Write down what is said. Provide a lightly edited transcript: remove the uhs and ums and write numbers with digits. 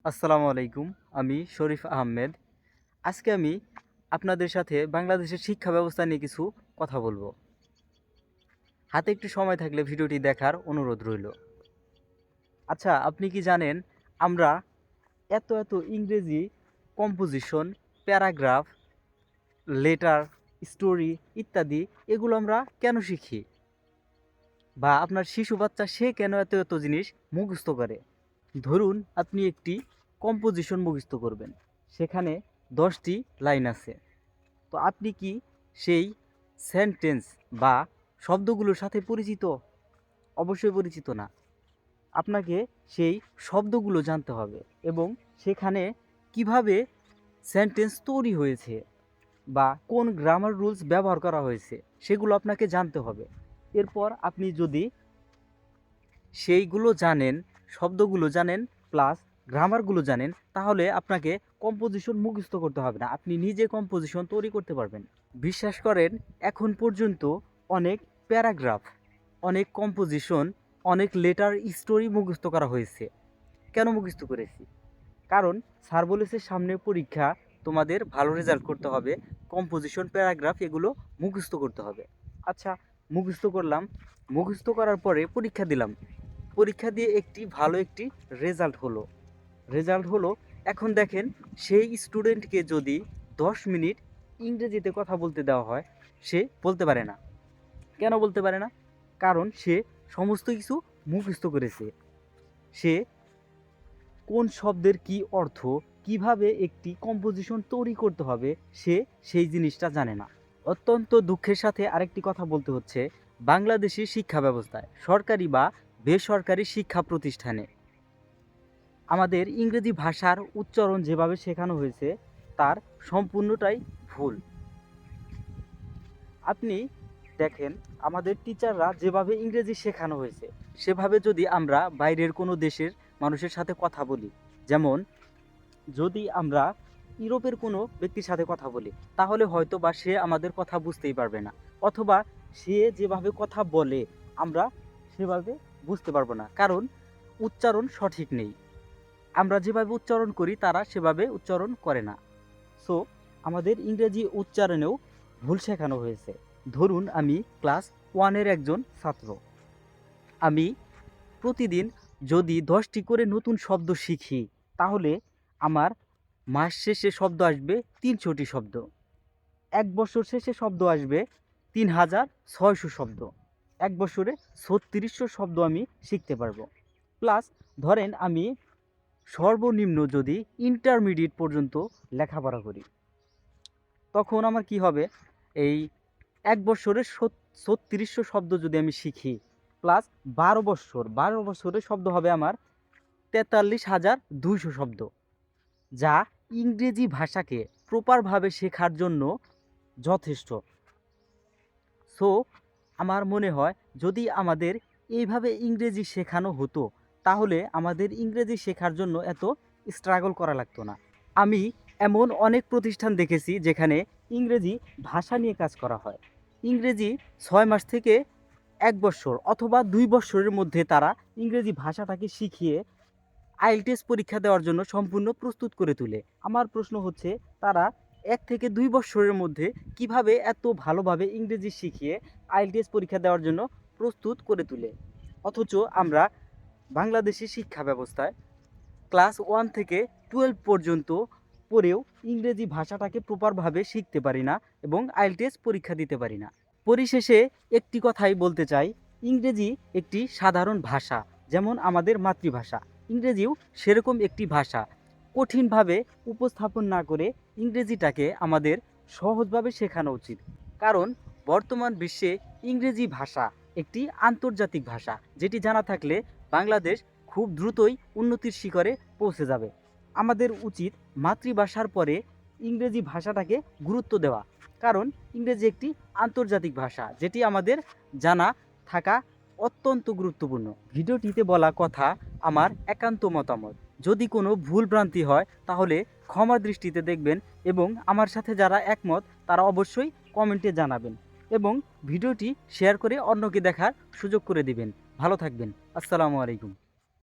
আসসালামু আলাইকুম। আমি শরীফ আহমেদ। আজকে আমি আপনাদের সাথে বাংলাদেশের শিক্ষা ব্যবস্থা নিয়ে কিছু কথা বলবো। হাতে একটু সময় থাকলে ভিডিওটি দেখার অনুরোধ রইল। আচ্ছা, আপনি কি জানেন আমরা এত ইংরেজি কম্পোজিশন, প্যারাগ্রাফ, লেটার, স্টোরি ইত্যাদি এগুলো আমরা কেন শিখি? বা আপনার শিশু বাচ্চা সে কেন এত জিনিস মুখস্থ করে? ধরুন আপনি একটি কম্পোজিশন মুখস্থ করবেন, সেখানে 10টি লাইন আছে। তো আপনি কি সেই সেন্টেন্স বা শব্দগুলোর সাথে পরিচিত? অবশ্যই পরিচিত না। আপনাকে সেই শব্দগুলো জানতে হবে এবং সেখানে কিভাবে সেন্টেন্স তৈরি হয়েছে বা কোন গ্রামার রুলস ব্যবহার করা হয়েছে সেগুলো আপনাকে জানতে হবে। এরপর আপনি যদি সেইগুলো জানেন, শব্দগুলো জানেন প্লাস গ্রামারগুলো জানেন, তাহলে আপনাকে কম্পোজিশন মুখস্থ করতে হবে না, আপনি নিজে কম্পোজিশন তৈরি করতে পারবেন। বিশ্বাস করেন, এখন পর্যন্ত অনেক প্যারাগ্রাফ, অনেক কম্পোজিশন, অনেক লেটার, স্টোরি মুখস্থ করা হয়েছে। কেন মুখস্থ করেছি? কারণ স্যার বলেছে সামনে পরীক্ষা, তোমাদের ভালো রেজাল্ট করতে হবে, কম্পোজিশন, প্যারাগ্রাফ এগুলো মুখস্থ করতে হবে। আচ্ছা, মুখস্থ করলাম, মুখস্থ করার পরে পরীক্ষা দিলাম, পরীক্ষা দিয়ে ভালো একটি রেজাল্ট হলো। এখন দেখেন, সেই স্টুডেন্টকে যদি 10 মিনিট ইংরেজিতে কথা বলতে দেওয়া হয়, সে বলতে পারে না। কেন বলতে পারে না? কারণ সে সমস্ত কিছু মুখস্থ করেছে। সে কোন শব্দের কি অর্থ, কিভাবে একটি কম্পোজিশন তৈরি করতে হবে, সে সেই জিনিসটা জানে না। অত্যন্ত দুঃখের সাথে আরেকটি কথা বলতে হচ্ছে, বাংলাদেশের শিক্ষা ব্যবস্থায়, সরকারি বা বেসরকারি শিক্ষা প্রতিষ্ঠানে আমাদের ইংরেজি ভাষার উচ্চারণ যেভাবে শেখানো হয়েছে তার সম্পূর্ণটাই ভুল। আপনি দেখেন, আমাদের টিচাররা যেভাবে ইংরেজি শেখানো হয়েছে সেভাবে যদি আমরা বাইরের কোনো দেশের মানুষের সাথে কথা বলি, যেমন যদি আমরা ইউরোপের কোনো ব্যক্তির সাথে কথা বলি, তাহলে হয়তো বা সে আমাদের কথা বুঝতেই পারবে না, অথবা সে যেভাবে কথা বলে আমরা সেভাবে বুঝতে পারবো না, কারণ উচ্চারণ সঠিক নেই। আমরা যেভাবে উচ্চারণ করি তারা সেভাবে উচ্চারণ করে না। সো আমাদের ইংরেজি উচ্চারণেও ভুল শেখানো হয়েছে। ধরুন আমি ক্লাস 1-এর একজন ছাত্র। আমি প্রতিদিন যদি 10টি করে নতুন শব্দ শিখি, তাহলে আমার মাস শেষে শব্দ আসবে 300টি শব্দ। 1 বছর শেষে শব্দ আসবে 3600 শব্দ। 1 বছরে 3600 শব্দ আমি শিখতে পারবো। প্লাস ধরেন আমি সর্বনিম্ন যদি ইন্টারমিডিয়েট পর্যন্ত লেখাপড়া করি, তখন আমার কি হবে? এই 1 বছরে 3600 শব্দ যদি আমি শিখি, প্লাস 12 বছরে শব্দ হবে আমার 43,200 শব্দ, যা ইংরেজি ভাষাকে প্রপারভাবে শেখার জন্য যথেষ্ট। সো আমার মনে হয় যদি আমাদের এইভাবে ইংরেজি শেখানো হতো, তাহলে আমাদের ইংরেজি শেখার জন্য এত স্ট্রাগল করা লাগতো না। আমি এমন অনেক প্রতিষ্ঠান দেখেছি যেখানে ইংরেজি ভাষা নিয়ে কাজ করা হয়। ইংরেজি 6 মাস থেকে 1 বছর অথবা 2 বছরের মধ্যে তারা ইংরেজি ভাষাটাকে শিখিয়ে আইএলটিএস পরীক্ষা দেওয়ার জন্য সম্পূর্ণ প্রস্তুত করে তোলে। আমার প্রশ্ন হচ্ছে, তারা 1 থেকে 2 বছরের মধ্যে কিভাবে এত ভালোভাবে ইংরেজি শিখিয়ে আইএলটিএস পরীক্ষা দেওয়ার জন্য প্রস্তুত করে তোলে? অথচ আমরা বাংলাদেশের শিক্ষা ব্যবস্থায় ক্লাস 1 থেকে 12 পর্যন্ত পড়েও ইংরেজি ভাষাটাকে প্রপারভাবে শিখতে পারি না এবং আইএলটিএস পরীক্ষা দিতে পারি না। পরিশেষে একটি কথাই বলতে চাই, ইংরেজি একটি সাধারণ ভাষা, যেমন আমাদের মাতৃভাষা। ইংরেজিও সেরকম একটি ভাষা। কঠিনভাবে উপস্থাপন না করে ইংরেজিটাকে আমাদের সহজভাবে শেখানো উচিত, কারণ বর্তমান বিশ্বে ইংরেজি ভাষা একটি আন্তর্জাতিক ভাষা, যেটি জানা থাকলে বাংলাদেশ খুব দ্রুতই উন্নতির শিখরে পৌঁছে যাবে। আমাদের উচিত মাতৃভাষার পরে ইংরেজি ভাষাটাকে গুরুত্ব দেওয়া, কারণ ইংরেজি একটি আন্তর্জাতিক ভাষা, যেটি আমাদের জানা থাকা অত্যন্ত গুরুত্বপূর্ণ। ভিডিওটিতে বলা কথা আমার একান্ত মতামত। যদি কোনো ভুল ভ্রান্তি হয় তাহলে ক্ষমার দৃষ্টিতে দেখবেন এবং আমার সাথে যারা একমত তারা অবশ্যই কমেন্টে জানাবেন এবং ভিডিওটি শেয়ার করে অন্যকে দেখার সুযোগ করে দিবেন। ভালো থাকবেন। আসসালামু আলাইকুম।